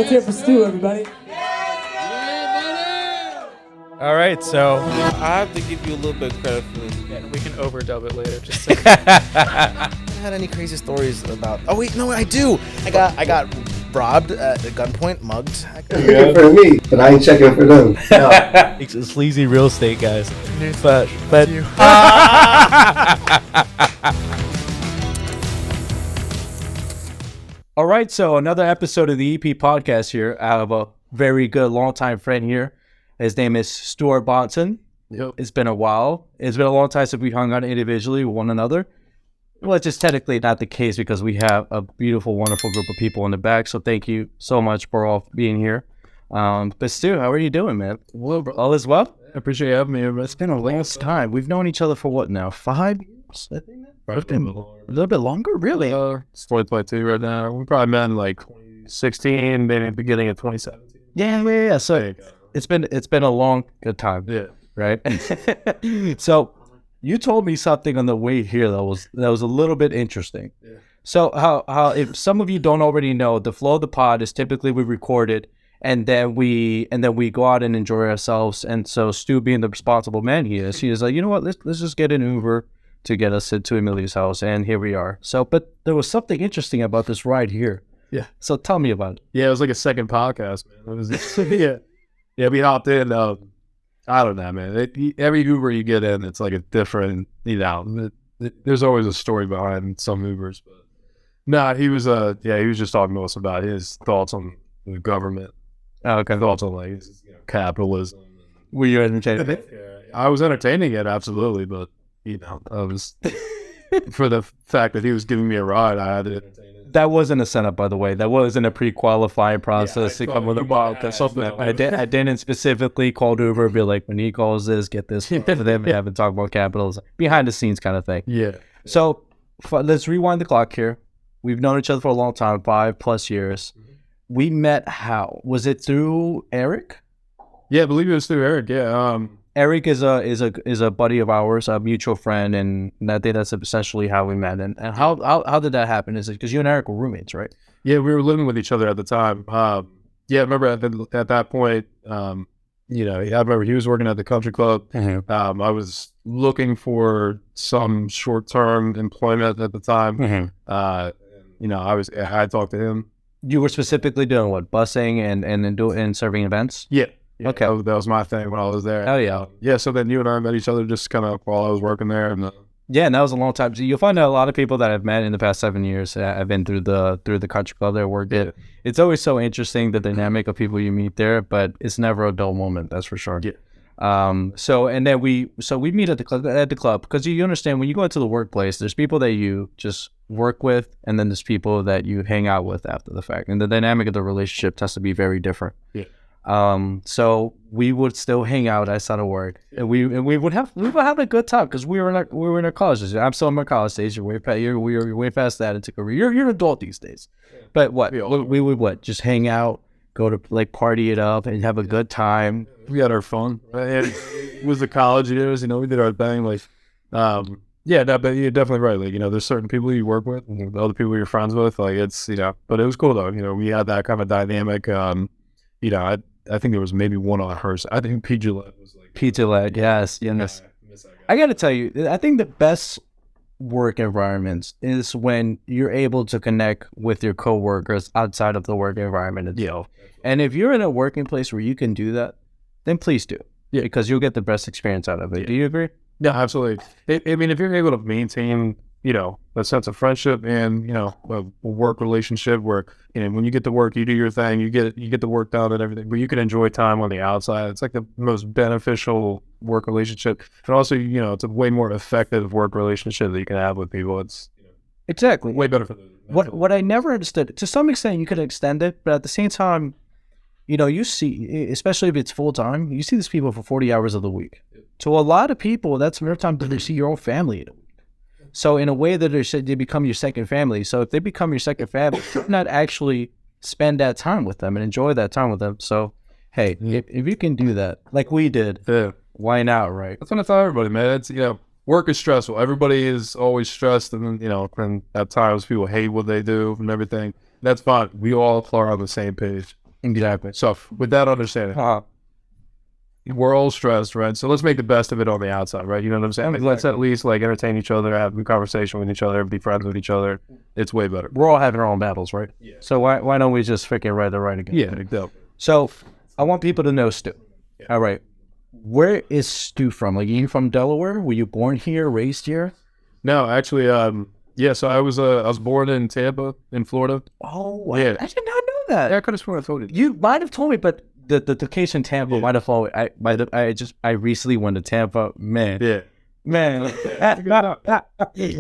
Let's hear it for Stu, everybody. All right, so I have to give you a little bit of credit for this. Yeah, we can overdub it later. Just say I haven't had any crazy stories about. Oh wait, no, I do. I got robbed at gunpoint, mugged. Good for me, but I ain't checking for them. No. it's sleazy real estate guys. but All right, so another episode of the EP podcast here. I have a very good longtime friend here. His name is Stuart BAHNSEN. Yep. It's been a while. It's been a long time since we hung out individually with one another. Well, it's just technically not the case because we have a beautiful, wonderful group of people in the back. So thank you so much for all being here. But Stu, how are you doing, man? well, bro, All is well? I appreciate you having me. It's been a long time. We've known each other for what now? 5 years? I think it's been a little bit longer, really. It's 2022 right now. We probably met in like 2016, maybe beginning of 2017. Yeah. So it's been a long good time. Yeah. Right. So you told me something on the way here that was a little bit interesting. Yeah. So how if some of you don't already know, the flow of the pod is typically we record it and then we go out and enjoy ourselves. And so Stu, being the responsible man he is like, you know what, let's just get an Uber to get us to Emilio's house, and here we are. So, but there was something interesting about this ride here. Yeah. So tell me about it. Yeah, it was like a second podcast, man. It was yeah. We hopped in. I don't know, man. Every Uber you get in, it's like a different. There's always a story behind some Ubers, but nah, he was just talking to us about his thoughts on the government. Oh, okay. Thoughts on like capitalism. Were you entertained? Yeah, I was entertaining it, absolutely, but I was for the fact that he was giving me a ride, I had to entertain it. That wasn't a setup, by the way. That wasn't a pre-qualifying process to come with a podcast. Something I didn't specifically call Uber, be like, when he calls this, get this for them, haven't talked about capitalism, behind the scenes kind of thing. Yeah. So let's rewind the clock here. We've known each other for a long time, 5+ years. Mm-hmm. We met how? Was it through Eric? Yeah, I believe it was through Eric. Yeah. Eric is a buddy of ours, a mutual friend, and I think that's essentially how we met. And how did that happen? Is it because you and Eric were roommates, right? Yeah, we were living with each other at the time. Yeah, I remember at that point, I remember he was working at the country club. Mm-hmm. I was looking for some short-term employment at the time. Mm-hmm. I talked to him. You were specifically doing what? Busing and serving events? Yeah. Okay. That was my thing when I was there. Oh, yeah. Yeah, so then you and I met each other just kind of while I was working there. And yeah, and that was a long time. So you'll find that a lot of people that I've met in the past 7 years have been through the country club that I worked at. It's always so interesting, the dynamic of people you meet there, but it's never a dull moment, that's for sure. Yeah. So we meet at the club because you understand when you go into the workplace, there's people that you just work with, and then there's people that you hang out with after the fact, and the dynamic of the relationship has to be very different. Yeah. So we would still hang out outside of work, and we would have a good time because we were in our college days. I'm still in my college days. You're way past that into career. You're an adult these days. But we would just hang out, go to like party it up, and have a good time. We had our fun. And it was the college years, we did our thing. Like, but you're definitely right. Like, there's certain people you work with, and other people you're friends with. Like, it's but it was cool though. We had that kind of dynamic. I think there was maybe one on hers. I think P. Gillette was like P. Gillette, yes. I got to tell you, I think the best work environments is when you're able to connect with your coworkers outside of the work environment itself. And if you're in a working place where you can do that, then please do. Yeah, because you'll get the best experience out of it. Do you agree? Yeah, absolutely. I mean, if you're able to maintain, a sense of friendship and, a work relationship where, when you get to work, you do your thing, you get the work done and everything, but you can enjoy time on the outside. It's like the most beneficial work relationship. And also, it's a way more effective work relationship that you can have with people. It's exactly way better for the what I never understood. To some extent, you could extend it, but at the same time, you see, especially if it's full time, you see these people for 40 hours of the week. To a lot of people, that's more time than they see your own family in a week. So in a way that they become your second family. So if they become your second family, you not actually spend that time with them and enjoy that time with them. So, hey, if you can do that, like we did, why not, right? That's what I tell everybody, man. It's, work is stressful. Everybody is always stressed, and and at times people hate what they do and everything. That's fine. We all are on the same page. Exactly. So with that understanding, we're all stressed, right? So let's make the best of it on the outside, right? You know what I'm saying? Like, let's at least like entertain each other, have a conversation with each other, be friends with each other. It's way better. We're all having our own battles, right? Yeah. So why don't we just freaking write the right again? Yeah, exactly. So I want people to know Stu. Yeah. All right. Where is Stu from? Like, are you from Delaware? Were you born here, raised here? No, actually, yeah. So I was born in Tampa, in Florida. Oh, yeah. I did not know that. Yeah, I could have sworn I told you. You might have told me, but the case in Tampa might have told me. I recently went to Tampa, man. Yeah. Man.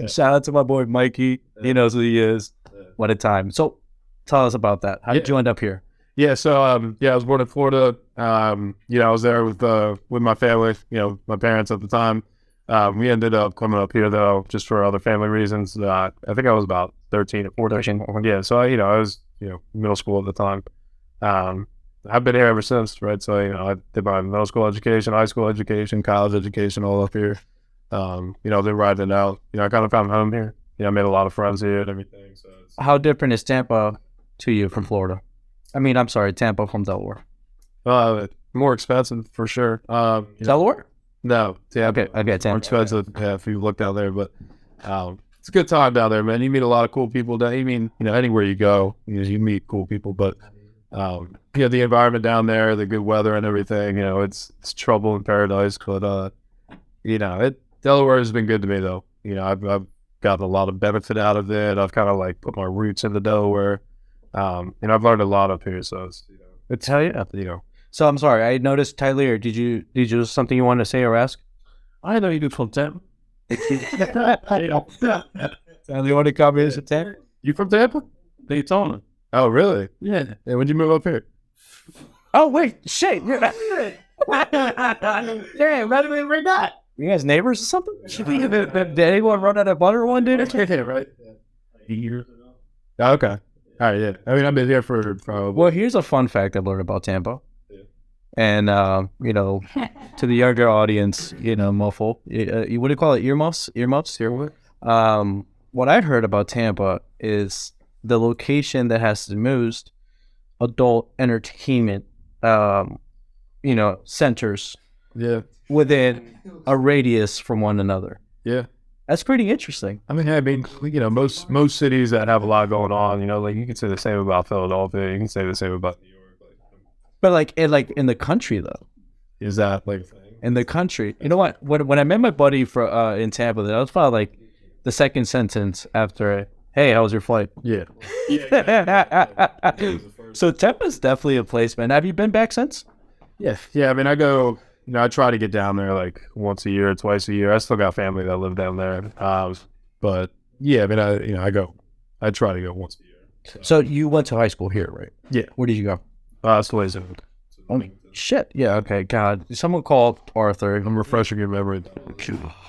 Shout out to my boy Mikey. He knows who he is. What a time. So tell us about that. How did you end up here? Yeah, so I was born in Florida. I was there with my family, my parents at the time. We ended up coming up here though, just for other family reasons. I think I was about 13 or 14. Yeah, so I was middle school at the time. I've been here ever since, right? So I did my middle school education, high school education, college education, all up here. Then riding it out. I kind of found home here. I made a lot of friends here and everything. So how different is Tampa to you from Florida? I mean, I'm sorry, Tampa from Delaware. More expensive for sure. Delaware? No, Tampa. Okay, Tampa. More expensive, if you look down there, but it's a good time down there, man. You meet a lot of cool people. Anywhere you go, you meet cool people. But the environment down there, the good weather and everything. It's trouble in paradise. But Delaware has been good to me though. I've gotten a lot of benefit out of it. I've kind of like put my roots into Delaware. I've learned a lot up here, so it's hell yeah. So I'm sorry, I noticed Tyler. Did you something you wanted to say or ask? I know you from Tampa. The only copy is Tampa. You from Tampa? Daytona. Oh really? Yeah. Yeah. When'd you move up here? Oh wait, shit. Damn, we're not. You guys neighbors or something? Did anyone run out of butter one day? Yeah, right. A year ago. Oh, okay. All right, yeah. I've been here for probably... Well, here's a fun fact I've learned about Tampa. Yeah. And, to the younger audience, muffle. What do you call it? Earmuffs? Earmuffs? What I heard about Tampa is the location that has the most adult entertainment, centers. Yeah. Within a radius from one another. Yeah. That's pretty interesting. Most cities that have a lot going on, like you can say the same about Philadelphia, you can say the same about New York. But in the country though. Is that like in the country? You know what? When I met my buddy in Tampa, that was probably like the second sentence after, "Hey, how was your flight?" Yeah. So Tampa's definitely a place, man. Have you been back since? Yeah. Yeah. I go. I try to get down there like once a year, twice a year. I still got family that live down there. But yeah, I try to go once a year. So you went to high school here, right? Yeah. Where did you go? Slazen. Oh, shit. Yeah, okay. God. Someone called Arthur. I'm refreshing your memory.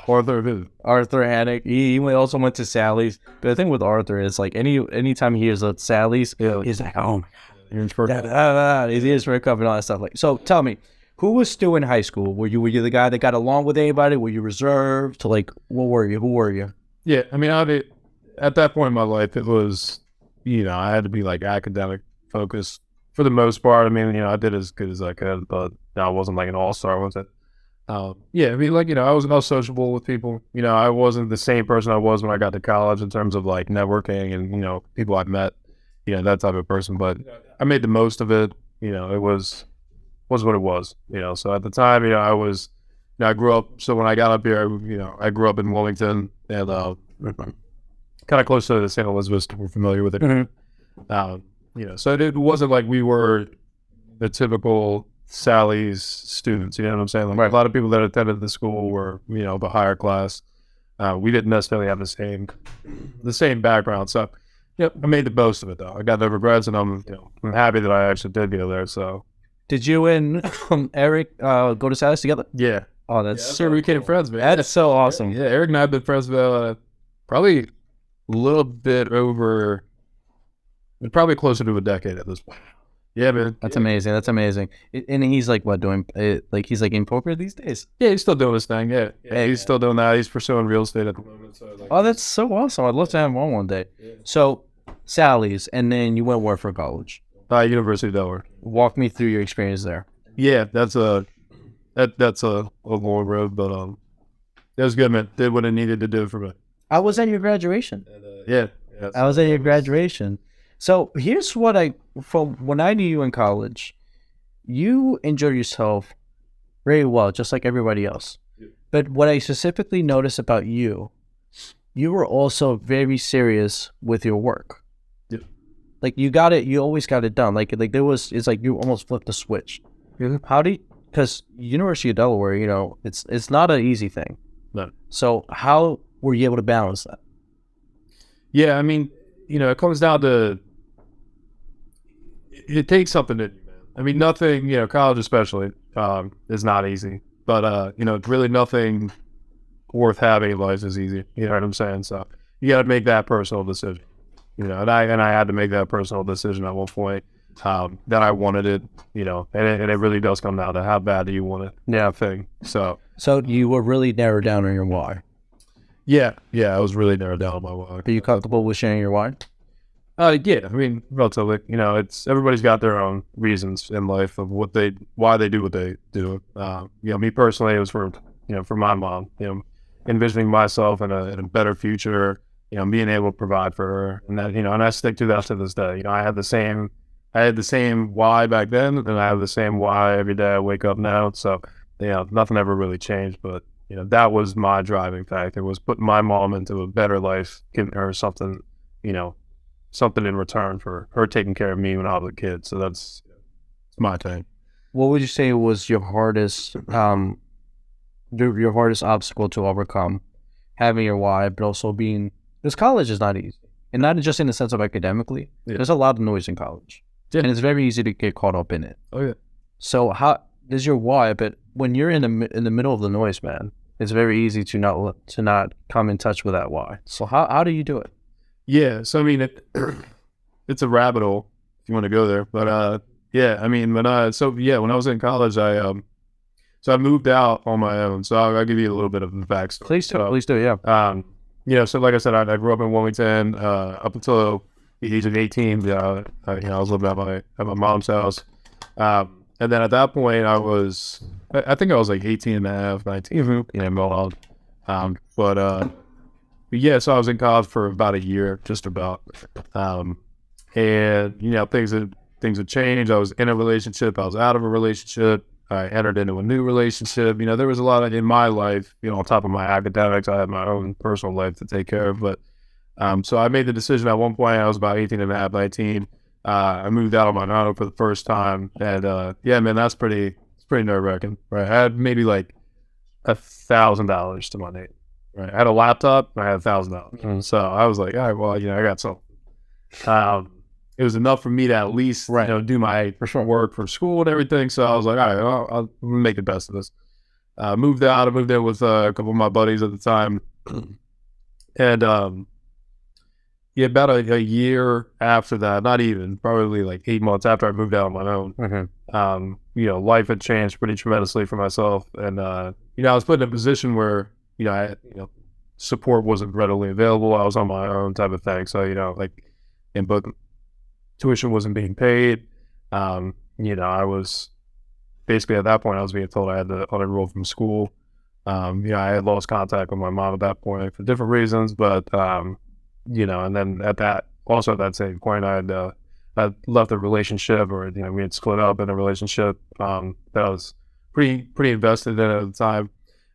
Arthur who? Arthur Haddock. He also went to Sally's. But the thing with Arthur is like anytime he hears Sally's, he's like, oh my God. He's ears for a cup and all that stuff. Like, so tell me, who was Stu in high school? Were you the guy that got along with anybody? Were you reserved to what were you? Who were you? Yeah, at that point in my life, it was, I had to be like academic focused for the most part. I did as good as I could, but I wasn't like an all-star, was it? I was sociable with people. I wasn't the same person I was when I got to college in terms of like networking and, people I've met, that type of person. But I made the most of it. It was what it was, so at the time, I grew up, so when I got up here, I grew up in Wilmington and kind of close to the St. Elizabeth. We're familiar with it. Mm-hmm. So it wasn't like we were the typical Sally's students, you know what I'm saying? Like right. A lot of people that attended the school were, the higher class. We didn't necessarily have the same background, so I made the most of it though. I got no regrets, and I'm happy that I actually did go there, so. Did you and Eric go to Sally's together? Yeah. Oh, that's sure we became friends, man. That's so awesome. Yeah, Eric and I have been friends for probably a little bit over, probably closer to a decade at this point. Yeah, man. That's amazing. That's amazing. And he's like what doing? He's like in poker these days. Yeah, he's still doing his thing. Yeah, he's still doing that. He's pursuing real estate at the moment. So that's so awesome. I'd love to have him on one day. Yeah. So Sally's, and then you went where for college? University of Delaware. Walk me through your experience there. Yeah, that's a long road, but it was good, man. Did what I needed to do for me. I was at your graduation. Yeah, I was at your graduation. So here's what from when I knew you in college, you enjoyed yourself very well, just like everybody else. But what I specifically noticed about you, you were also very serious with your work. Yeah. Like you got it, you always got it done. It's like you almost flipped the switch. How do you, because University of Delaware, you know, it's not an easy thing. No. So how were you able to balance that? Yeah, I mean, you know, it comes down to, it takes something in you, man. I mean, nothing, you know, college especially, is not easy. But, you know, really nothing worth having in life is easy. You know what I'm saying? So you got to make that personal decision. You know, and I had to make that personal decision at one point, that I wanted it, you know, and it really does come down to how bad do you want it. Yeah, thing. So you were really narrowed down on your why. Yeah, I was really narrowed down on my why. Are you comfortable with sharing your why? Yeah, I mean, relatively. You know, everybody's got their own reasons in life of why they do what they do. You know, me personally, it was for my mom. You know, envisioning myself in a better future. You know, being able to provide for her, and that, you know, and I stick to that to this day. You know, I had the same why back then, and I have the same why every day I wake up now. So, you know, nothing ever really changed, but you know, that was my driving factor, was putting my mom into a better life, giving her something, you know, something in return for her taking care of me when I was a kid. So it's my thing. What would you say was your hardest obstacle to overcome? Having your why, but also because college is not easy, and not just in the sense of academically. Yeah. There's a lot of noise in college, and it's very easy to get caught up in it. Oh yeah. So how is your why? But when you're in the middle of the noise, man, it's very easy to not come in touch with that why. So how do you do it? Yeah, so I mean, it's a rabbit hole if you want to go there. But yeah, I mean, when I was in college, I moved out on my own. So I'll give you a little bit of the backstory. Please do, yeah. You know, so like I said, I grew up in Wilmington up until the age of 18. You know, I was living at my mom's house. And then at that point, I think I was like 18 and a half, 19, you know, but yeah, so I was in college for about a year, just about. And, you know, things had changed. I was in a relationship. I was out of a relationship. I entered into a new relationship. You know, there was a lot in my life, you know, on top of my academics. I had my own personal life to take care of. But so I made the decision at one point. I was about 18 and a half, 19. I moved out on my own for the first time. And yeah, man, it's pretty nerve-wracking, right? I had maybe like $1,000 to my name. Right, I had a laptop. And I had $1,000, so I was like, all right, well, you know, I got some. It was enough for me to at least, you know, do my work for school and everything. So I was like, all right, I'll make the best of this. Moved out. I moved in with a couple of my buddies at the time, and yeah, about a year after that, not even, probably like 8 months after I moved out on my own. You know, life had changed pretty tremendously for myself, and you know, I was put in a position where, you know, support wasn't readily available. I was on my own type of thing. So, you know, like, but tuition wasn't being paid. You know, I was basically at that point, I was being told I had to unenroll from school. You know, I had lost contact with my mom at that point for different reasons, but, you know, and then at that same point, I left a relationship, or, you know, we had split up in a relationship, that I was pretty invested in at the time.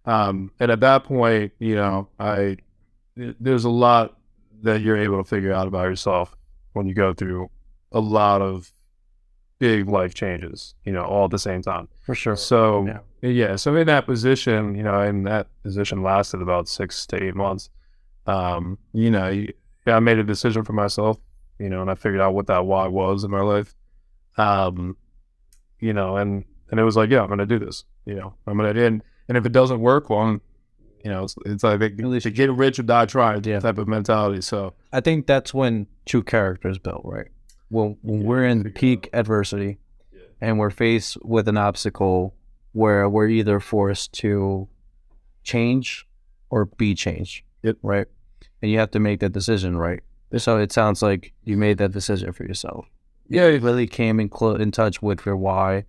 And at that point, you know, there's a lot that you're able to figure out about yourself when you go through a lot of big life changes, you know, all at the same time. For sure. So, yeah, so in that position, you know, and that position lasted about 6 to 8 months. You know, I made a decision for myself, you know, and I figured out what that why was in my life. You know, and it was like, yeah, I'm going to do this, you know, I'm going to, and if it doesn't work, well, you know, it's like to get rich or die trying type of mentality. So I think that's when true character is built, right? When we're in peak adversity and we're faced with an obstacle where we're either forced to change or be changed, right? And you have to make that decision, right? So it sounds like you made that decision for yourself. Yeah, you really came in touch with your why,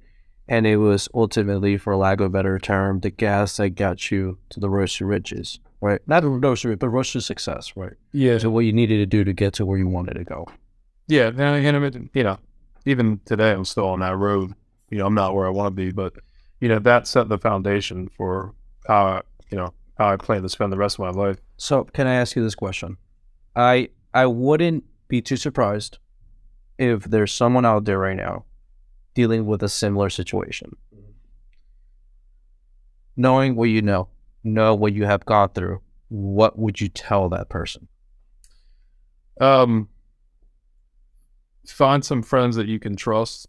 and it was ultimately, for lack of a better term, the gas that got you to the road to riches, right? Not the road to riches, but road to success, right? yeah, To what you needed to do to get to where you wanted to go. yeah. And you know, even today I'm still on that road. You know, I'm not where I want to be, but you know, that set the foundation for how I plan to spend the rest of my life. So, can I ask you this question? I wouldn't be too surprised if there's someone out there right now dealing with a similar situation. Knowing what you know what you have gone through, what would you tell that person? Find some friends that you can trust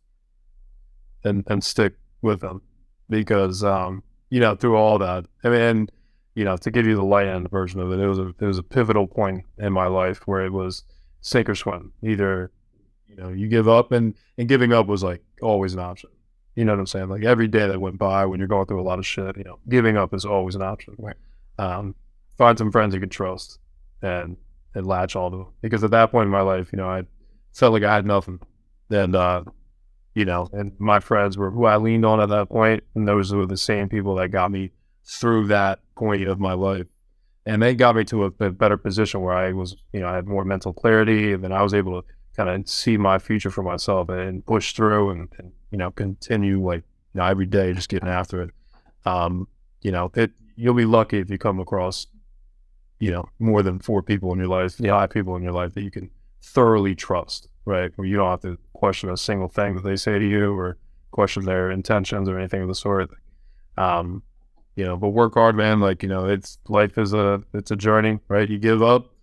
and stick with them, because you know, through all that, I mean, you know, to give you the light end version of it, it was a pivotal point in my life where it was sink or swim. Either, you know, you give up, and giving up was like always an option. You know what I'm saying? Like every day that went by when you're going through a lot of shit, you know, giving up is always an option. Right. Find some friends you can trust and latch on to them. Because at that point in my life, you know, I felt like I had nothing. And, you know, and my friends were who I leaned on at that point, and those were the same people that got me through that point of my life. And they got me to a better position where I was, you know, I had more mental clarity, and then I was able to kind of see my future for myself and push through and you know, continue, like, you know, every day just getting after it. You know, you'll be lucky if you come across, you know, more than 4 people in your life, 5 people in your life that you can thoroughly trust, right? Where you don't have to question a single thing that they say to you or question their intentions or anything of the sort. You know, but work hard, man. Like, you know, life is a journey, right? You give up,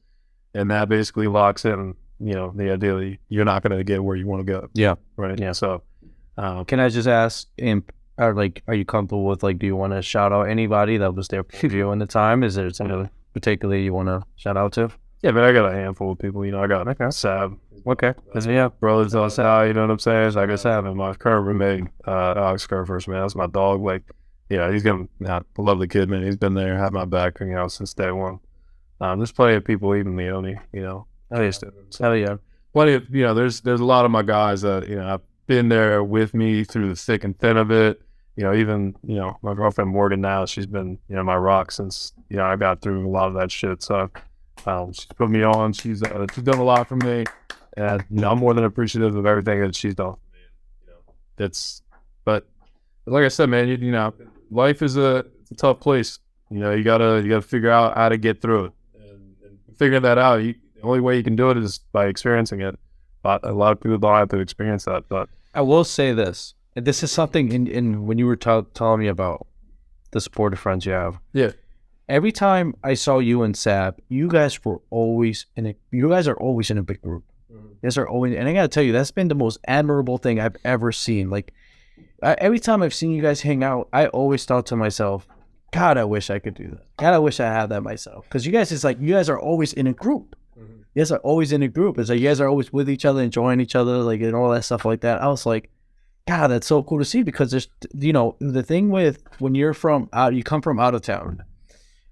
and that basically locks in, you know, the idea that you're not going to get where you want to go. Yeah. Right. Yeah. So, Can I just ask, are you comfortable with, like, do you want to shout out anybody that was there for you in the time? Is there something particularly you want to shout out to? yeah, but I got a handful of people. You know, I got Sab. Okay. Yeah. Brothers on Sal, you know what I'm saying? So I got Sab and my current roommate, Alex Scarfirst, man. That's my dog. Like, yeah, he's a lovely kid, man. He's been there, had my back, you know, since day one. There's plenty of people, even Leone, you know. Hell yeah. Plenty of, you know, there's a lot of my guys that, you know, have been there with me through the thick and thin of it. You know, even, you know, my girlfriend Morgan now, she's been, you know, my rock since, you know, I got through a lot of that shit. So she's put me on. She's done a lot for me. And, you know, I'm more than appreciative of everything that she's done for me. You know, but like I said, man, you know, life is it's a tough place. You know, you gotta figure out how to get through it. And figuring that out, the only way you can do it is by experiencing it. But a lot of people don't have to experience that. But I will say this, and this is something in when you were telling me about the supportive friends you have. yeah, Every time I saw you and Sab, you guys are always in a big group. You guys are always, and I gotta tell you, that's been the most admirable thing I've ever seen. Like, every time I've seen you guys hang out, I always thought to myself, God, I wish I could do that. God, I wish I had that myself. Because you guys, it's like, you guys are always in a group. You guys are always in a group. It's like, you guys are always with each other, enjoying each other, like, and all that stuff like that. I was like, God, that's so cool to see, because there's, you know, the thing with when you come from out of town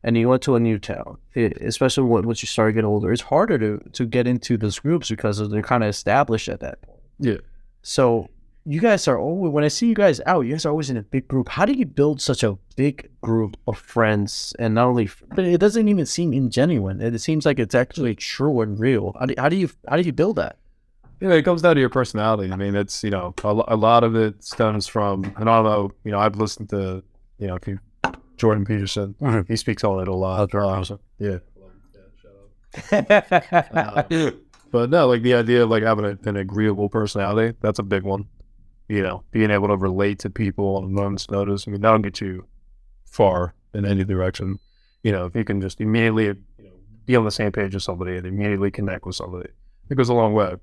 and you went to a new town, especially once you start getting older, it's harder to get into those groups because they're kind of established at that point. yeah. So you guys are always, when I see you guys out, you guys are always in a big group. How do you build such a big group of friends? And not only, but it doesn't even seem ingenuine. It seems like it's actually true and real. How do you build that? You know, it comes down to your personality. I mean, it's, you know, a lot of it stems from, and I don't know, you know, I've listened to, you know, Jordan Peterson. He speaks on it a lot. Yeah. But no, like the idea of like having an agreeable personality, that's a big one. You know, being able to relate to people on a moment's notice. I mean, that'll get you far in any direction. You know, if you can just immediately, you know, be on the same page with somebody and immediately connect with somebody, it goes a long way.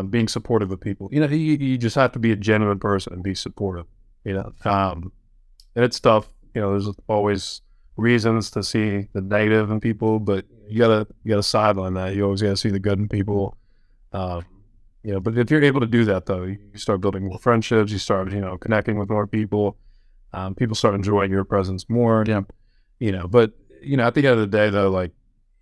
Being supportive of people. You know, you just have to be a genuine person and be supportive. You know, and it's tough. You know, there's always reasons to see the negative in people, but you gotta sideline that. You always gotta see the good in people. You know, but if you're able to do that, though, you start building more friendships. You start, you know, connecting with more people. People start enjoying your presence more. Yeah. You know, but you know, at the end of the day, though, like,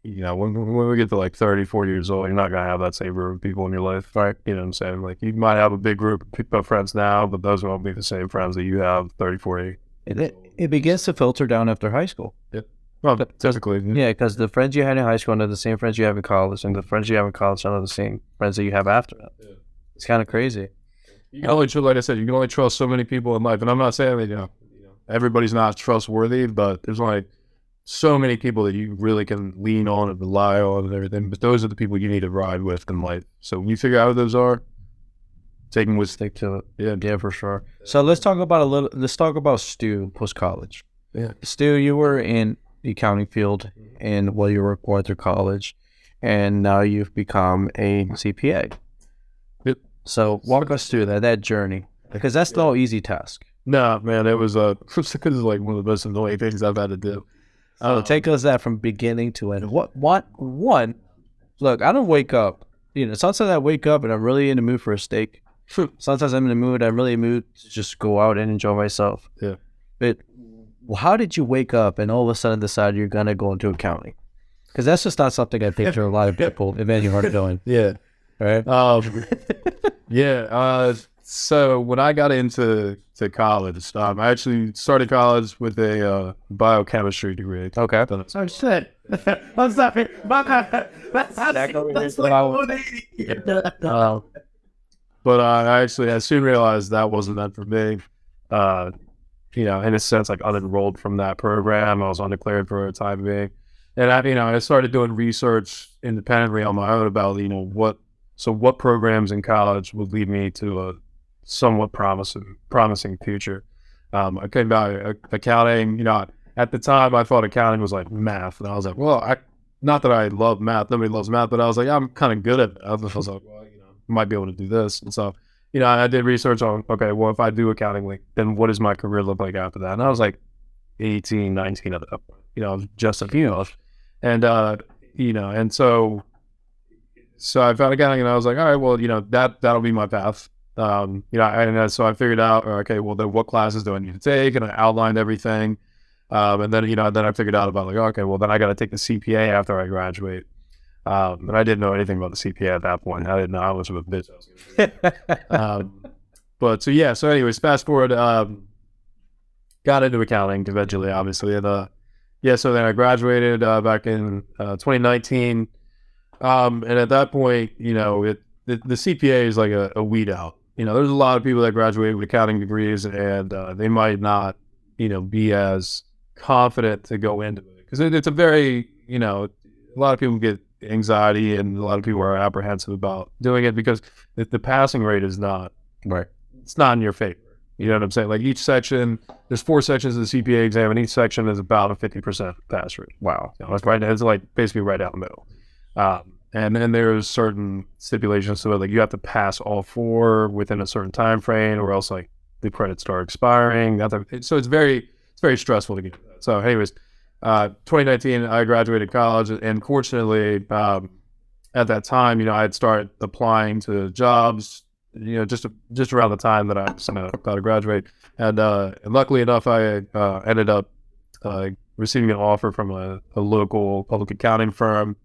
you know, when we get to like 30, 40 years old, you're not going to have that same group of people in your life. Right. You know what I'm saying? Like, you might have a big group of friends now, but those won't be the same friends that you have 30, 40. It begins to filter down after high school. Yep. Well, typically. Yeah, because the friends you had in high school are the same friends you have in college, and the friends you have in college are the same friends that you have after that. Yeah. It's kind of crazy. You can only, like I said, you can only trust so many people in life. And I'm not saying that, you know, everybody's not trustworthy, but there's only so many people that you really can lean on and rely on and everything. But those are the people you need to ride with in life. So when you figure out who those are, stick to it. Yeah, for sure. So let's talk about Stu post college. Yeah. Stu, you were in the accounting field and while you were going through college, and now you've become a CPA. Yep. So walk us through that journey, because that's no easy task. No, man, it was like one of the most annoying things I've had to do. Take us that from beginning to end. Look, I don't wake up. You know, sometimes I wake up and I'm really in the mood for a steak. Sometimes I'm really in the mood to just go out and enjoy myself. Yeah. But how did you wake up and all of a sudden decide you're gonna go into accounting? Because that's just not something I picture a lot of people in any hard doing. Yeah. Right. Yeah. So when I got into college, I actually started college with a biochemistry degree. Okay. Oh shit! I'm sorry. But I soon realized that wasn't meant for me. You know, in a sense, like unenrolled from that program. I was undeclared for a time being, and I started doing research independently on my own about, you know, what programs in college would lead me to a somewhat promising future. I came about accounting. You know, at the time I thought accounting was like math, and I was like, well, not that I love math. Nobody loves math, but I was like, I'm kind of good at it. I was like, well, you know, I might be able to do this. And so, you know, I did research on, okay, well, if I do accounting, like, then what does my career look like after that? And I was like 18, 19 at that point, you know, just a few months. And, you know, and so I found accounting, and I was like, all right, well, you know, that'll be my path. You know, and so I figured out, okay, well, then what classes do I need to take? And I outlined everything. And then, you know, then I figured out about, like, okay, well, then I got to take the CPA after I graduate. And I didn't know anything about the CPA at that point. I didn't know how much of a bitch I was. But so, yeah. So anyways, fast forward, got into accounting eventually, obviously. And, yeah, so then I graduated, back in, 2019. And at that point, you know, the CPA is like a weed out. You know, there's a lot of people that graduate with accounting degrees, and, they might not, you know, be as confident to go into it. Because it's a very, you know, a lot of people get anxiety, and a lot of people are apprehensive about doing it because the passing rate is not right. It's not in your favor. You know what I'm saying? Like, each section, there's 4 sections of the CPA exam, and each section is about a 50% pass rate. Wow. You know, it's like basically right down the middle. And then there's certain stipulations to it, like you have to pass all 4 within a certain time frame, or else like the credits start expiring. So it's very stressful to get that. So anyways, 2019, I graduated college, and fortunately, at that time, you know, I had started applying to jobs, you know, just around the time that I was about to graduate. And luckily enough, I ended up receiving an offer from a local public accounting firm.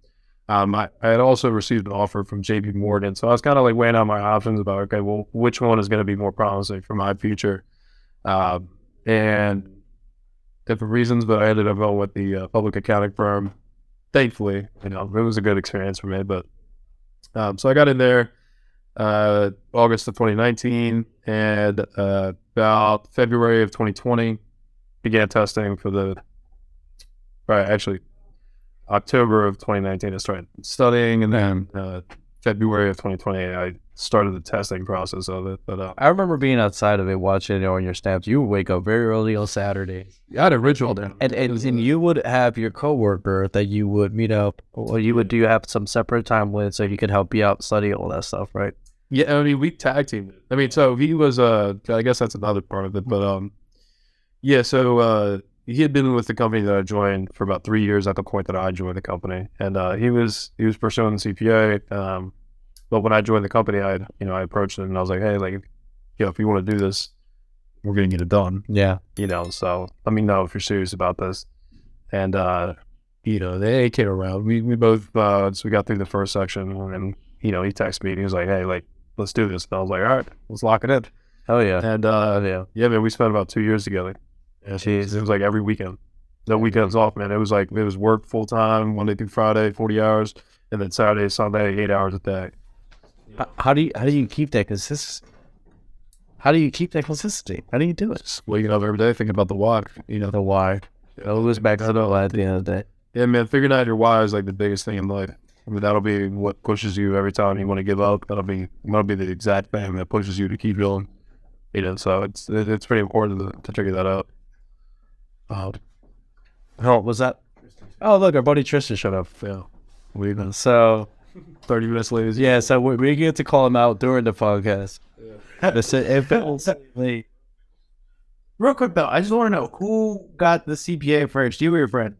I had also received an offer from JP Morgan. So I was kind of like weighing out my options about, okay, well, which one is going to be more promising for my future? And different reasons, but I ended up going with the public accounting firm. Thankfully, you know, it was a good experience for me. But so I got in there August of 2019, and about February of 2020, began testing for October of 2019, I started studying, and then February of 2020, I started the testing process of it. But I remember being outside of it, watching it on your snaps. You would wake up very early on Saturdays. I had a ritual then. And you would have your coworker that you would meet up, or you would have some separate time with, so he could help you out study all that stuff, right? Yeah, I mean, we tag teamed it. I mean, so he was, I guess that's another part of it, but yeah, so he had been with the company that I joined for about 3 years at the point that I joined the company, and he was pursuing the CPA. But when I joined the company, I approached him and I was like, hey, like, you know, if you want to do this, we're gonna get it done. Yeah, you know, so let me know if you're serious about this. And they came around. We both, so we got through the first section, and then, he texted me and he was like, hey, like, let's do this. And I was like, all right, let's lock it in. Oh yeah. And, yeah, man, we spent about 2 years together. And Jeez. it was like every weekend. No weekends off, man. It was work full time, Monday through Friday, 40 hours, and then Saturday, Sunday, 8 hours a day. How do you keep that consistency? How do you keep that consistency? How do you do it? Just waking up every day thinking about the why, The why. It goes back to the why at the end of the day. Yeah, man, figuring out your why is like the biggest thing in life. I mean, that'll be what pushes you every time you want to give up. That'll be the exact thing that pushes you to keep going. So it's pretty important to figure that out. Oh, was that? Oh, look, our buddy Tristan showed up. Yeah, So 30 minutes later. yeah, so we get to call him out during the podcast. It feels late. Real quick though, I just want to know who got the CPA first. You or your friend?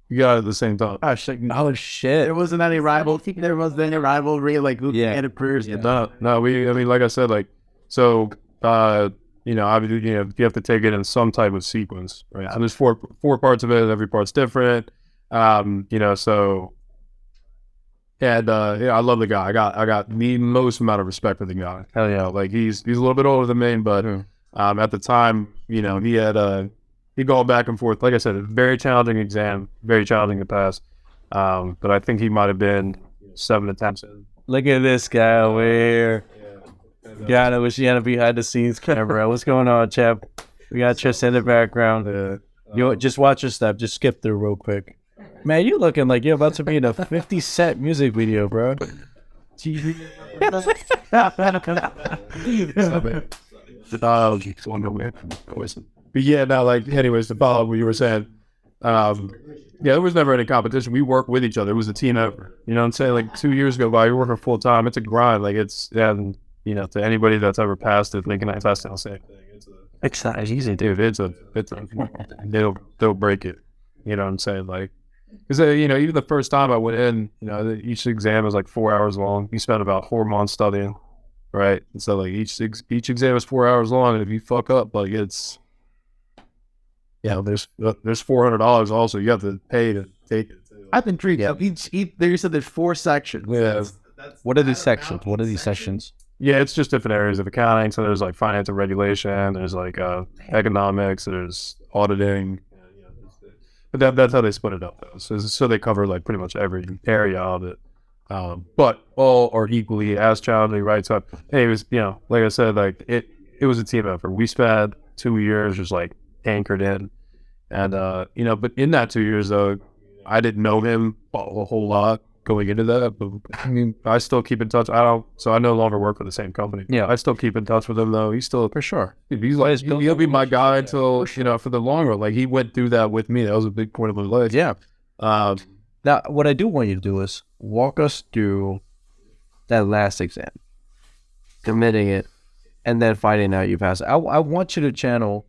You got it at the same time. Oh shit! Oh shit! There wasn't any rival. There wasn't any rivalry. Like who Yeah. had it first? Yeah. No. I mean, like I said, like, so, obviously, you have to take it in some type of sequence, right? And there's four parts of it. Every part's different. So, and I love the guy. I got the most amount of respect for the guy. Hell yeah! Like he's a little bit older than me, but at the time, he had he gone back and forth. Like I said, a very challenging exam, very challenging to pass. But I think he might have been 7 attempts in. Look at this guy over here. God, I wish he had a behind the scenes camera. What's going on, chap? We got Tristan in the background. Just watch your step. Just skip through real quick. Man, you looking like you're about to be in a 50 Cent music video, bro. But yeah, now, like, anyways, to follow up what you were saying, there was never any competition. We worked with each other. It was a team effort. You know what I'm saying? Like 2 years go by, you're working full time. It's a grind. Like to anybody that's ever passed it, Lincoln, I'll say the same thing. It's not as easy, dude. They'll break it. You know what I'm saying? Like, because even the first time I went in, each exam is like 4 hours long. You spend about 4 months studying, right? And so like each exam is 4 hours long, and if you fuck up, like there's $400 also you have to pay to take it. I've been intrigued. So each there said there's 4 sections. Yeah. What are these sections? What are these sessions? Yeah, it's just different areas of accounting. So there's like finance and regulation. There's like economics. There's auditing. But that's how they split it up, though. So they cover like pretty much every area of it. But all are equally as challenging, right? So it was, like I said, like it was a team effort. We spent 2 years just like anchored in, and but in that 2 years though, I didn't know him a whole lot going into that. But I mean, I still keep in touch. So I no longer work for the same company. Yeah, I still keep in touch with him though. He's still for sure. He's like he'll be my guy until for the long run. Like he went through that with me. That was a big point of my life. Yeah. Now, what I do want you to do is walk us through that last exam, submitting it, and then finding out you passed. I want you to channel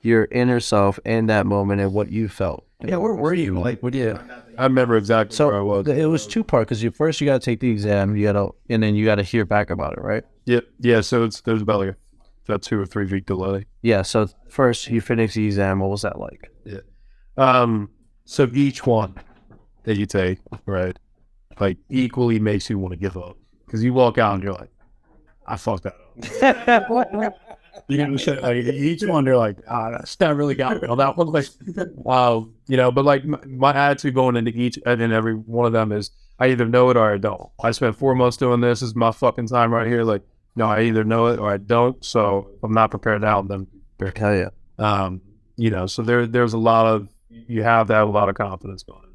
your inner self in that moment and what you felt. Yeah, where were you? Like, what do you? I remember exactly where I was. It was 2 parts because first you got to take the exam, and then you got to hear back about it, right? Yeah. So there's about like a 2 or 3 week delay. Yeah. So first you finish the exam. What was that like? Yeah. So each one that you take, right, like equally makes you want to give up because you walk out and you're like, I fucked that up. Each one, they're like, that really got me. That one, like, wow, But like my attitude going into each and every one of them is, I either know it or I don't. I spent 4 months doing this. This is my fucking time right here. Like, no, I either know it or I don't. So if I'm not prepared now, then Hell yeah. So there's a lot of you have to have a lot of confidence going into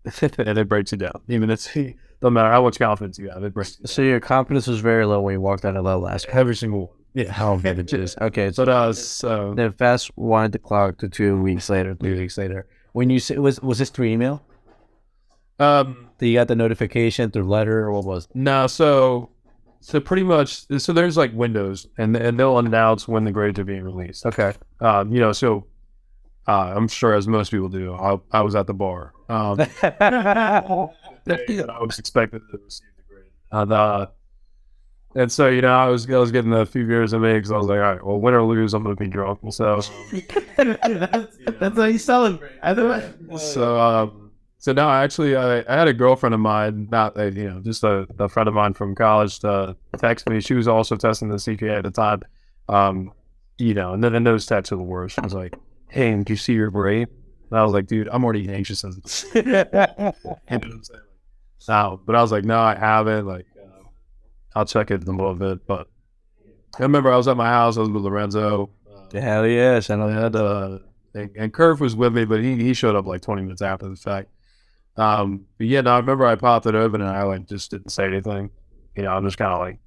it, and it breaks you down. Even doesn't matter how much confidence you have, it breaks you down. So your confidence was very low when you walked out of that last. Every single one. Yeah. Oh man, it is. Okay. So that was then fast wind the clock to 2 weeks later, 3 weeks later. When you say was this through email? That you got the notification through letter or what was? No, so pretty much. So there's like windows, and they'll announce when the grades are being released. Okay. So I'm sure as most people do, I was at the bar. I was expected to receive the grade. And so, I was getting a few beers in me because I was like, all right, well, win or lose, I'm going to be drunk. So, that's how you celebrate. so now actually, I had a girlfriend of mine, not, just a friend of mine from college to text me. She was also testing the CPA at the time. And then those texts are the worst. I was like, hey, did you see your brave? And I was like, dude, I'm already anxious as so, but I was like, no, I haven't. Like, I'll check it in a little bit. But I remember I was at my house. I was with Lorenzo. Hell yes, and I had And Curve was with me, but he showed up like 20 minutes after the fact. But yeah, no, I remember I popped it open and I like just didn't say anything. I'm just kind of like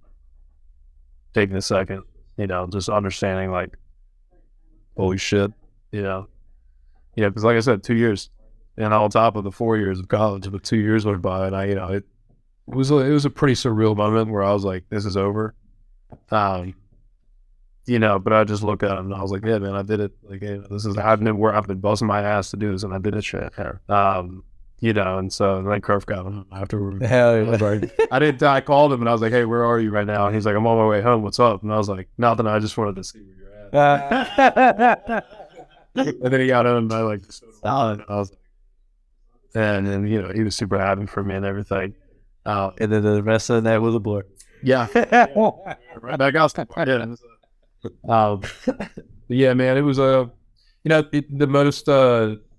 taking a second, just understanding like, holy shit, because like I said, 2 years, and on top of the 4 years of college, but 2 years went by, and it was a pretty surreal moment where I was like, this is over. But I just looked at him and I was like, yeah, man, I did it. Like, I've been busting my ass to do this, and I did it. And so then Curve got him afterward. hell yeah. I called him and I was like, hey, where are you right now? And he's like, I'm on my way home. What's up? And I was like, nothing. I just wanted to see where you're at. And then he got home and I like, solid. I was, and then, he was super happy for me and everything. And then the rest of that was a blur. Yeah. Right back out. Yeah. Yeah, man, it was the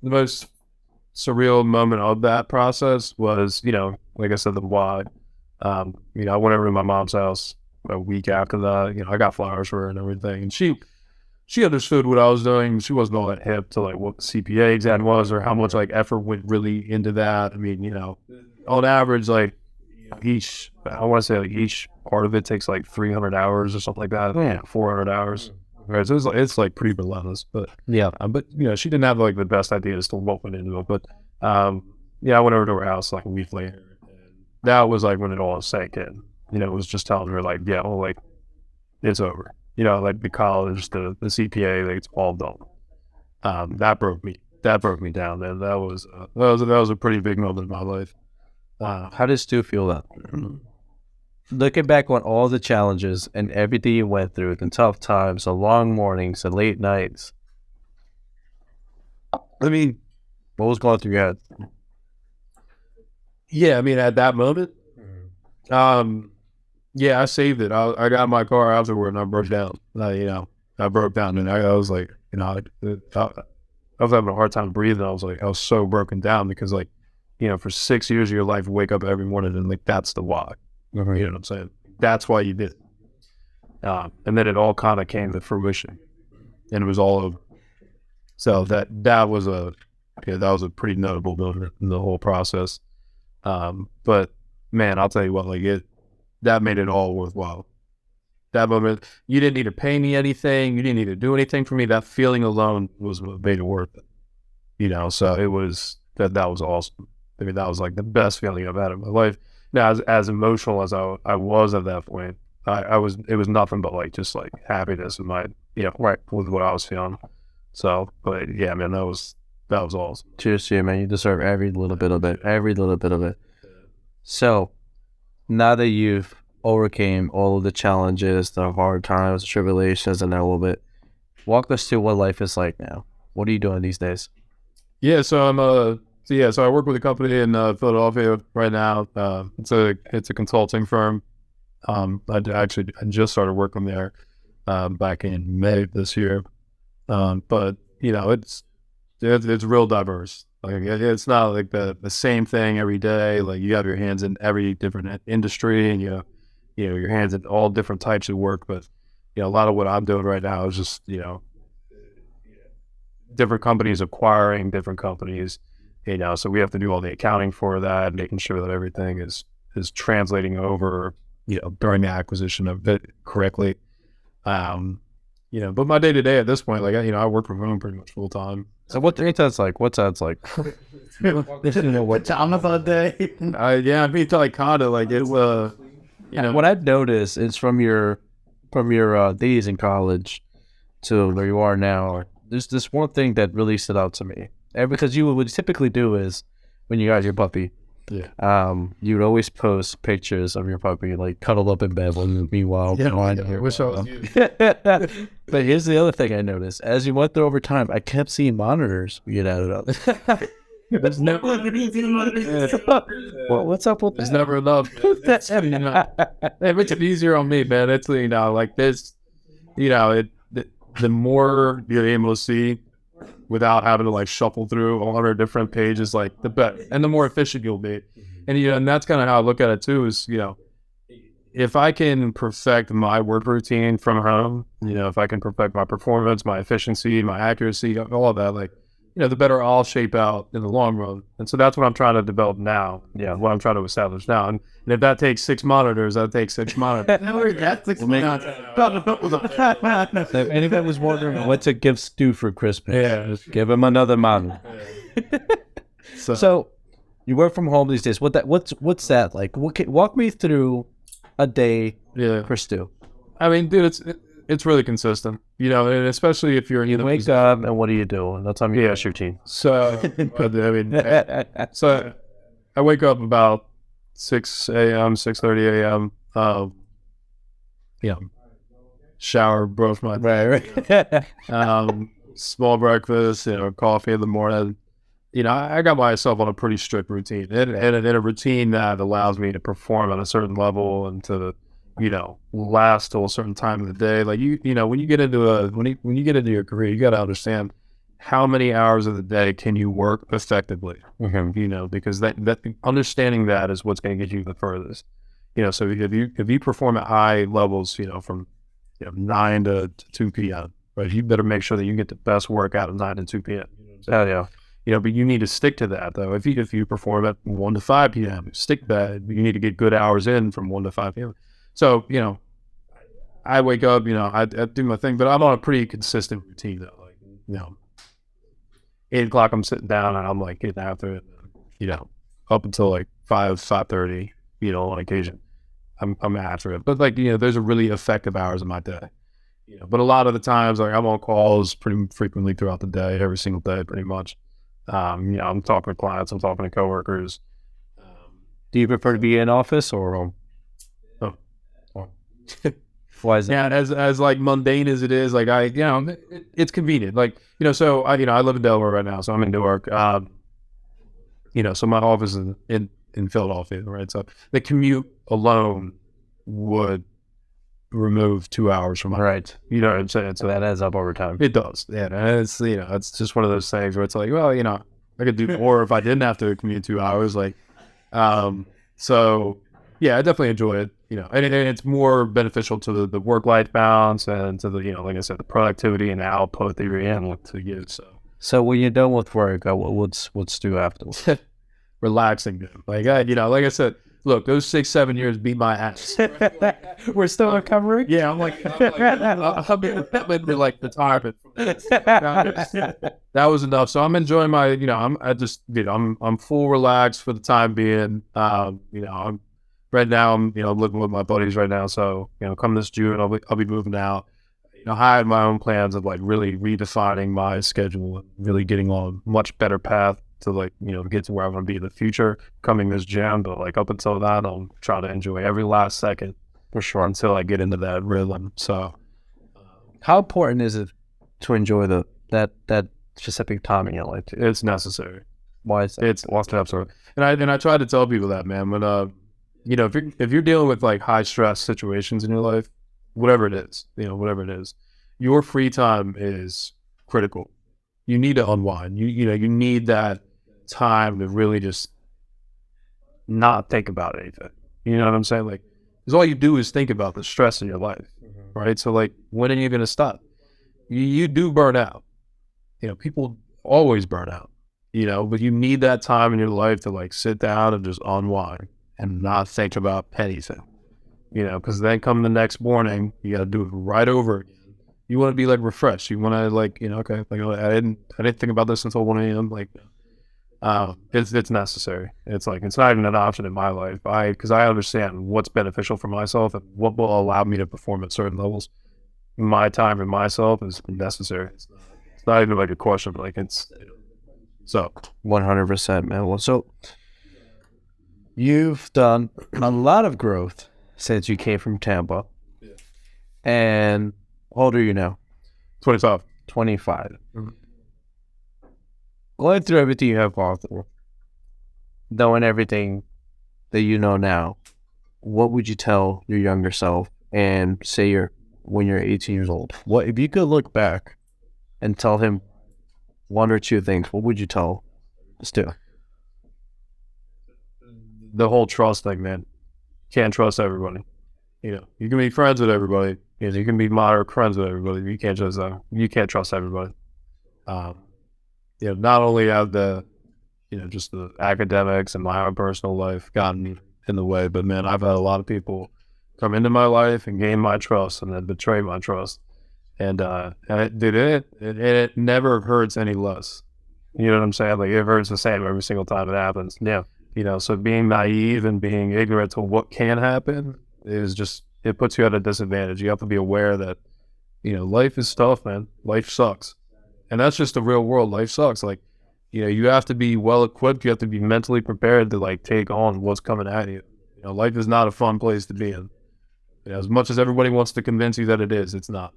most surreal moment of that process was, like I said, the why. I went over to my mom's house a week after that. I got flowers for her and everything, and she understood what I was doing. She wasn't all that hip to like what the CPA exam was or how much like effort went really into that. I mean, on average, like each part of it takes like 300 hours or something like that. Yeah, 400 hours. Right, so it's like pretty relentless, but yeah. But she didn't have like the best idea as to what went into it. But I went over to her house like a week later, and that was like when it all sank in. It was just telling her like, yeah, well, like it's over. Like the college, the CPA, like it's all done. That broke me down, and that was a pretty big moment in my life. How does Stu feel that? Looking back on all the challenges and everything you went through, the tough times, the long mornings, the late nights. I mean, what was going through your head? Yeah, I mean, at that moment, yeah, I saved it. I got in my car afterward and I broke down. I broke down and I was like, I was having a hard time breathing. I was so broken down because like, for 6 years of your life, wake up every morning and like, that's the why. You know what I'm saying? That's why you did it. And then it all kind of came to fruition, and it was all over. So that was a pretty notable moment in the whole process. But man, I'll tell you what, like that made it all worthwhile. That moment, you didn't need to pay me anything. You didn't need to do anything for me. That feeling alone was what made it worth it. So it was that was awesome. I mean, that was like the best feeling I've had in my life. Now, as emotional as I was at that point, it was nothing but like just like happiness in my right with what I was feeling. So, but yeah, man, that was awesome. Cheers to you, man. You deserve every little bit of it. So, now that you've overcame all of the challenges, the hard times, tribulations, and that a little bit, walk us through what life is like now. What are you doing these days? Yeah, so so I work with a company in Philadelphia right now. It's a consulting firm. I just started working there back in May of this year. But it's real diverse. Like it's not like the same thing every day. Like you have your hands in every different industry, and your hands in all different types of work. But a lot of what I'm doing right now is just different companies acquiring different companies. So we have to do all the accounting for that, making sure that everything is translating over, during the acquisition of it correctly. But my day to day at this point, like, I work from home pretty much full time. So what's that like? What's that like? What time of the day? Yeah, I mean, like kind of like it. What I've noticed is from your days in college to where you are now, there's this one thing that really stood out to me. And because what you typically do is when you got your puppy, you would always post pictures of your puppy like cuddled up in bed, when meanwhile, I wish I was you. But here's the other thing I noticed: as you went through over time, I kept seeing monitors get added up. There's never, Well, what's up with there's that? never enough. It makes it easier on me, man. It's, like this, the more you're able to see without having to like shuffle through 100 different pages, like the better, and the more efficient you'll be. And and that's kind of how I look at it too. Is if I can perfect my work routine from home, if I can perfect my performance, my efficiency, my accuracy, all of that, like, the better I'll shape out in the long run. And so that's what I'm trying to develop now. Yeah, what I'm trying to establish now. And if that takes 6 monitors, that takes 6 monitors. If anybody was wondering what to give Stu for Christmas, Yeah. give him another monitor. So you work from home these days. What's that like? Walk me through a day Yeah. for Stu. I mean, dude, it's really consistent, and especially if you're You wake up and what do you do? And that's on your brush routine. So, but, I mean, so I wake up about 6 a.m., 6:30 a.m. Shower, brush my Right. small breakfast, coffee in the morning. I got myself on a pretty strict routine, and a routine that allows me to perform at a certain level and to last till a certain time of the day. Like when you get into when you get into your career, you got to understand how many hours of the day can you work effectively. Because that understanding that is what's going to get you the furthest. So if you perform at high levels, from 9 to 2 p.m. right, you better make sure that you get the best work out of 9 to 2 p.m. Oh yeah. But you need to stick to that though. If you perform at 1 to 5 p.m., stick to that. You need to get good hours in from 1 to 5 p.m. So, I wake up, I do my thing, but I'm on a pretty consistent routine though. Like, 8 o'clock, I'm sitting down and I'm like getting after it, up until like 5:30, on occasion, I'm after it. But like, there's a really effective hours of my day, but a lot of the times, like I'm on calls pretty frequently throughout the day, every single day, pretty much. I'm talking to clients, I'm talking to coworkers. Do you prefer to be in office or home? Why is that? Yeah, as like mundane as it is, like it's convenient. Like, so I live in Delaware right now, so I'm in Newark. So my office is in Philadelphia, right? So the commute alone would remove 2 hours from my Right. You know what I'm saying? So So that adds up over time. it does. Yeah, and it's it's just one of those things where it's like, well, I could do more if I didn't have to commute 2 hours. Like, so yeah, I definitely enjoy it. And it's more beneficial to the work-life balance and to the, like I said, the productivity and the output that you're able to give. So when you're done with work, what's Stu afterwards? Relaxing, dude. Like like I said, look, those 6-7 years beat my ass. We're still recovering. Yeah, I'm in like retirement. That was enough. So I'm enjoying my, I'm full relaxed for the time being. I'm right now. I'm living with my buddies right now. So come this June, I'll be moving out. I had my own plans of like really redefining my schedule and really getting on a much better path to like, get to where I want to be in the future coming this Jan. But like up until that, I'll try to enjoy every last second for sure until I get into that rhythm. So How important is it to enjoy that specific time in your life? it's necessary. Why is that? It's absolutely. And I try to tell people that, man, when, if you're dealing with like high stress situations in your life, whatever it is, your free time is critical. You need to unwind. You need that time to really just not think about anything. You know what I'm saying? Like, because all you do is think about the stress in your life, right? So like, when are you going to stop? You do burn out. People always burn out, but you need that time in your life to like sit down and just unwind and not think about anything, because then come the next morning, you got to do it right over again. You want to be like refreshed. You want to like, okay, like I didn't think about this until 1 a.m. Like, it's necessary. It's like, it's not even an option in my life. Because I understand what's beneficial for myself and what will allow me to perform at certain levels. My time and myself is necessary. It's not even like a question, but like so 100%, man. Well, so you've done a lot of growth since you came from Tampa. Yeah. And how old are you now? 25. 25. Mhm. Going through everything you have gone through, knowing everything that you know now, what would you tell your younger self and say when you're 18 years old? What if you could look back and tell him one or two things, what would you tell Stu? The whole trust thing, man. Can't trust everybody. You know, you can be friends with everybody. You know, you can be moderate friends with everybody. You can't just you can't trust everybody. You know, not only have the, you know, just the academics and my own personal life gotten in the way, but man, I've had a lot of people come into my life and gain my trust and then betray my trust. And it never hurts any less. You know what I'm saying? Like, it hurts the same every single time it happens. Yeah. You know, so being naive and being ignorant to what can happen is just, it puts you at a disadvantage. You have to be aware that, you know, life is tough, man. Life sucks. And that's just the real world. Life sucks. Like, you know, you have to be well equipped. You have to be mentally prepared to like take on what's coming at you. You know, life is not a fun place to be in. You know, as much as everybody wants to convince you that it is, it's not.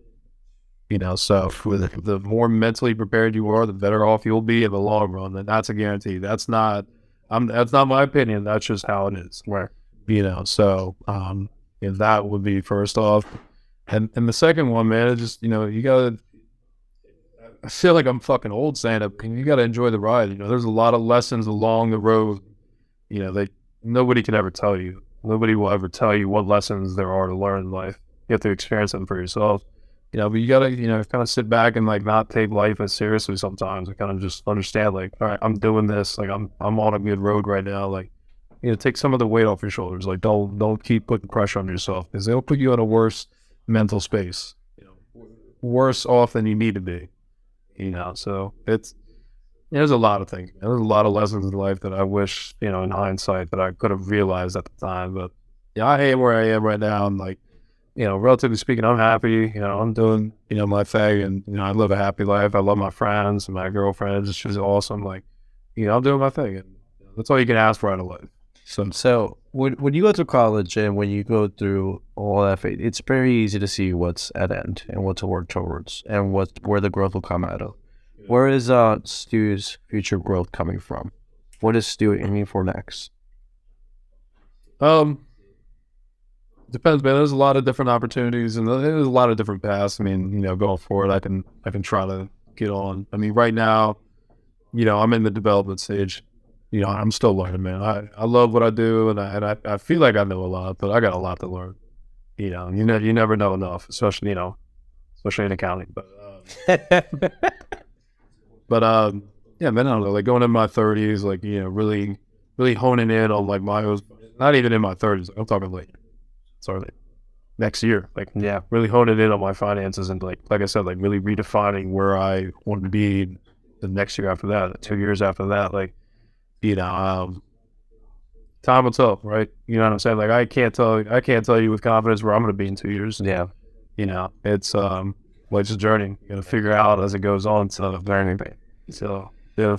You know, so the more mentally prepared you are, the better off you'll be in the long run. And that's a guarantee. That's not my opinion. That's just how it is. Right. You know, so you know, that would be first off. And the second one, man, is just, you know, you gotta, I feel like I'm fucking old saying it, but you gotta enjoy the ride. You know, there's a lot of lessons along the road, you know, that nobody can ever tell you. Nobody will ever tell you what lessons there are to learn in life. You have to experience them for yourself. You know, but you gotta, you know, kind of sit back and like not take life as seriously sometimes, and kind of just understand, like, all right, I'm doing this, like I'm on a good road right now. Like, you know, take some of the weight off your shoulders. Like, don't keep putting pressure on yourself, because they'll put you in a worse mental space. You know, worse off than you need to be. You know, so there's a lot of things. There's a lot of lessons in life that I wish, you know, in hindsight, that I could have realized at the time. But yeah, I am where I am right now. I'm like, you know, relatively speaking, I'm happy. You know, I'm doing, you know, my thing, and, you know, I live a happy life. I love my friends and my girlfriend. She's awesome. Like, you know, I'm doing my thing, and that's all you can ask for out of life. So when you go through college and when you go through all that, it's very easy to see what's at end and what to work towards and where the growth will come out of. Where is Stu's future growth coming from? What is Stu aiming for next? Depends, man. There's a lot of different opportunities, and there's a lot of different paths. I mean, you know, going forward, I can try to get on. I mean, right now, you know, I'm in the development stage. You know, I'm still learning, man. I love what I do, and I feel like I know a lot, but I got a lot to learn. You know, you never know enough, especially in accounting. But yeah, man, I don't know. Like, going in my 30s, like, you know, really honing in on like not even in my 30s. I'm talking like, sorry, next year. Like, yeah, really honing in on my finances, and like I said, like really redefining where I want to be the next year after that, 2 years after that. Like, you know, time will tell, right? You know what I'm saying? Like, I can't tell you with confidence where I'm going to be in 2 years. Yeah. You know, it's well, it's a journey. You got to figure out as it goes on. So learning. So yeah.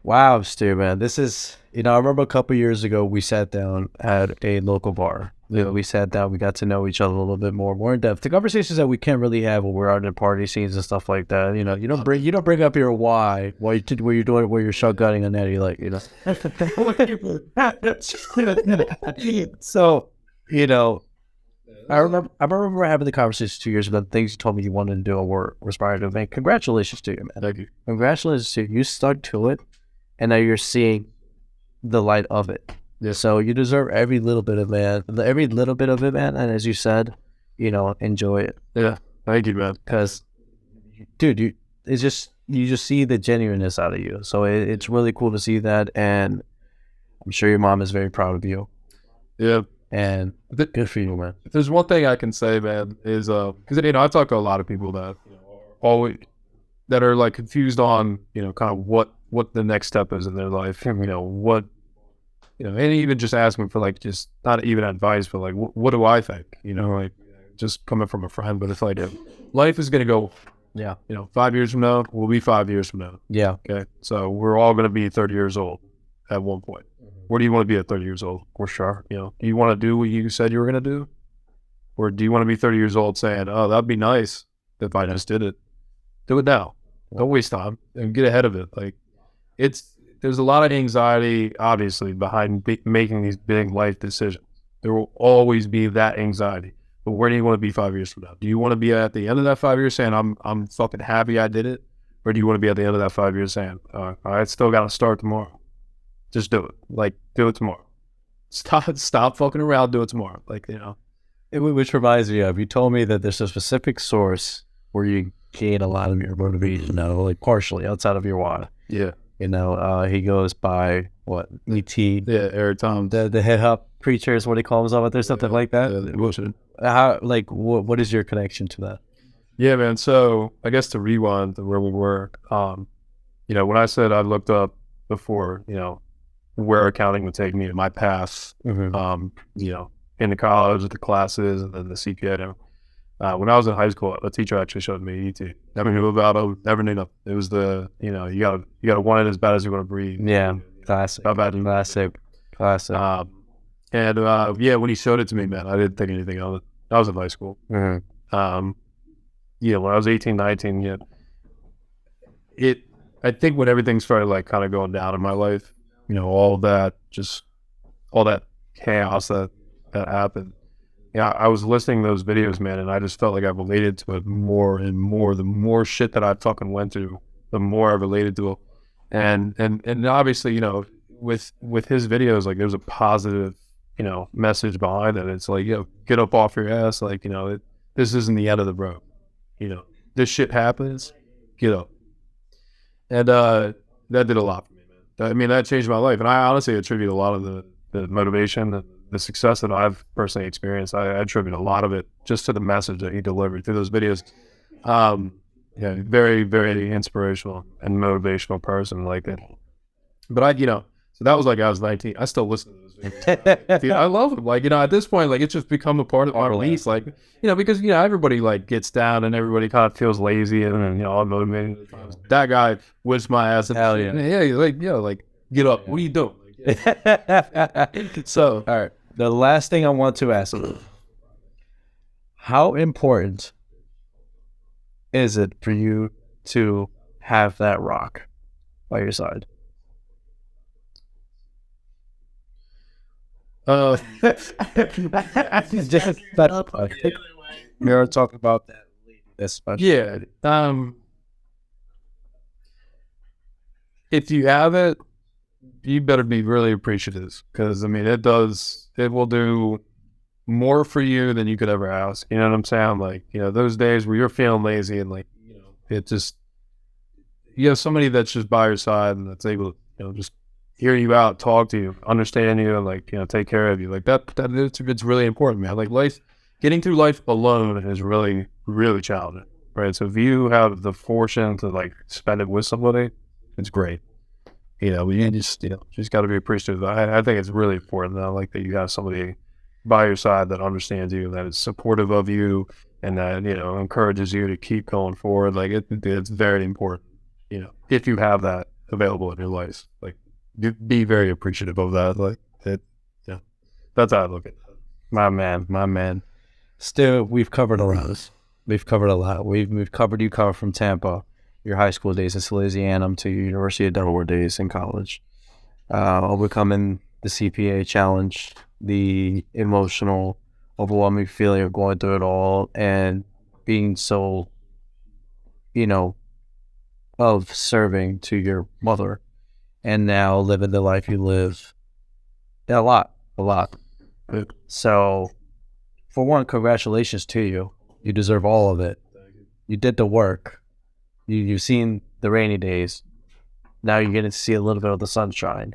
Wow, Stu, man, this is, you know, I remember a couple years ago we sat down at a local bar. You know, we sat down, we got to know each other a little bit more in depth. The conversations that we can't really have when we're out in party scenes and stuff like that. You know, you don't bring up your why while you're shotgunning a netty, like, you know. So, you know, I remember having the conversation 2 years ago. The things you told me you wanted to do and were aspiring to make. Congratulations to you, man. Thank you. Congratulations to you. You stuck to it, and now you're seeing the light of it. Yeah. So you deserve every little bit of it, man. And as you said, you know, enjoy it. Yeah. Thank you, man. Because, dude, you just see the genuineness out of you. So it's really cool to see that, and I'm sure your mom is very proud of you. Yeah. And good for you, man. If there's one thing I can say, man, is because, you know, I've talked to a lot of people that, you know, are always that are like confused on, you know, kind of what the next step is in their life. You know, what, you know, and even just asking for like, just not even advice, but like, what do I think? You know, like, just coming from a friend. But it's like, life is gonna go. Yeah. You know, 5 years from now, we'll be 5 years from now. Yeah. Okay. So we're all gonna be 30 years old at one point. Where do you want to be at 30 years old? For sure. You know, do you want to do what you said you were going to do? Or do you want to be 30 years old saying, oh, that'd be nice if I just did it? Do it now. Don't waste time and get ahead of it. Like, there's a lot of anxiety, obviously, behind making these big life decisions. There will always be that anxiety. But where do you want to be 5 years from now? Do you want to be at the end of that 5 years saying, I'm fucking happy I did it? Or do you want to be at the end of that 5 years saying, I still got to start tomorrow? Just do it. Like, do it tomorrow. Stop fucking around. Do it tomorrow. Like, you know. Which reminds me of, you told me that there's a specific source where you gain a lot of your motivation, like partially outside of your why. Yeah. He goes by what? E.T. Yeah, Eric Tom. The hip hop preacher is what he calls himself. There's something like that. How, like, what is your connection to that? Yeah, man. So I guess to rewind to where we were, when I said I looked up before, where accounting would take me in my path, into college with the classes and then the CPA. When I was in high school, a teacher actually showed me ET. Never knew about it. Never knew nothing. It was you gotta want it as bad as you want to breathe. Yeah, classic. How bad? Classic. When he showed it to me, man, I didn't think anything of it. I was in high school. Mm-hmm. When I was 18, 19, I think when everything started like kind of going down in my life, all that chaos that happened. Yeah, I was listening to those videos, man, and I just felt like I related to it more and more. The more shit that I fucking went through, the more I related to it. And obviously, with his videos, like there's a positive, message behind it. It's like, get up off your ass. Like, this isn't the end of the road. This shit happens, get up. And that did a lot for me, man. I mean, that changed my life. And I honestly attribute a lot of the motivation, the success that I've personally experienced. I attribute a lot of it just to the message that he delivered through those videos. Very, very inspirational and motivational person like that. But so that was like I was 19. I still listen to those videos. Dude, I love them. Like, at this point, like it's just become a part of my release. Like, because everybody like gets down and everybody kind of feels lazy and unmotivated. That guy whips my ass. Hell yeah. Like get up. What are you doing? So, all right. The last thing I want to ask you, how important is it for you to have that rock by your side? Just We're talking about that. Especially. Yeah. If you have it, you better be really appreciative because it will do more for you than you could ever ask. You know what I'm saying? Like, those days where you're feeling lazy and like, it just, you have somebody that's just by your side and that's able to, just hear you out, talk to you, understand you, and like, take care of you. Like it's really important, man. Like life, getting through life alone is really, really challenging, right? So if you have the fortune to like spend it with somebody, it's great. You just got to be appreciative. I think it's really important that like that you have somebody by your side that understands you, that is supportive of you, and that encourages you to keep going forward. Like it's very important. If you have that available in your life, like be very appreciative of that. Like that's how I look at it. My man. Still, we've covered a lot. We've covered a lot. We've covered you covered from Tampa, your high school days in Salesianum, to your University of Delaware days in college, overcoming the CPA challenge, the emotional, overwhelming feeling of going through it all, and being so, of serving to your mother, and now living the life you live. A lot. So, for one, congratulations to you. You deserve all of it. You did the work. You've seen the rainy days. Now you're getting to see a little bit of the sunshine.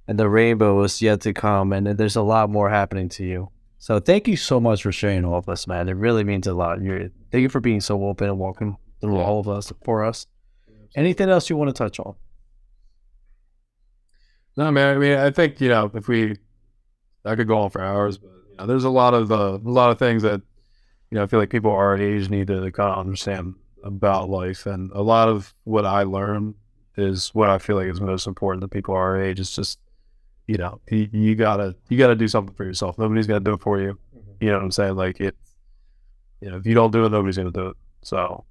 And the rainbow is yet to come. And there's a lot more happening to you. So thank you so much for sharing all of this, man. It really means a lot. Thank you for being so open and walking through all of us, for us. Anything else you want to touch on? No, man. I mean, I think, I could go on for hours, but there's a lot of things that, I feel like people our age need to kind of understand about life. And a lot of what I learned is what I feel like is most important to people our age. It's just, you gotta do something for yourself. Nobody's gonna do it for you. You know what I'm saying? Like if you don't do it, nobody's gonna do it. So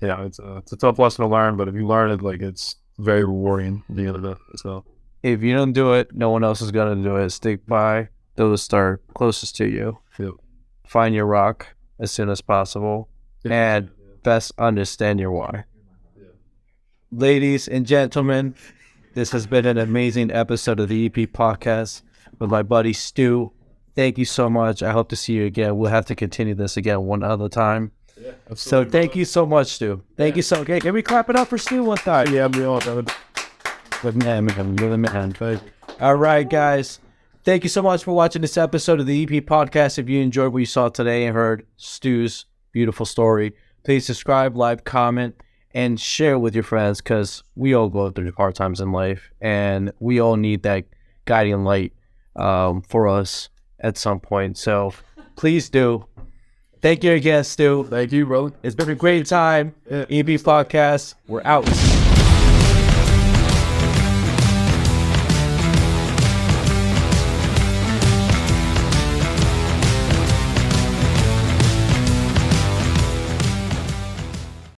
it's a tough lesson to learn, but if you learn it, like it's very rewarding at the end of it. So If you don't do it, no one else is gonna do it. Stick by those that are closest to you. Yep. Find your rock as soon as possible, and best understand your why. Ladies and gentlemen, this has been an amazing episode of the EP podcast with my buddy Stu. Thank you so much. I hope to see you again. We'll have to continue this again one other time. So thank you so much, Stu. Thank you so much. Can we clap it up for Stu one time? yeah, we all done it. Good man. All right, guys. Thank you so much for watching this episode of the EP podcast. If you enjoyed what you saw today and heard Stu's beautiful story, please subscribe, like, comment, and share with your friends, because we all go through hard times in life, and we all need that guiding light for us at some point. So please do. Thank you again, Stu. Thank you, brother. It's been a great time. EP podcast. We're out.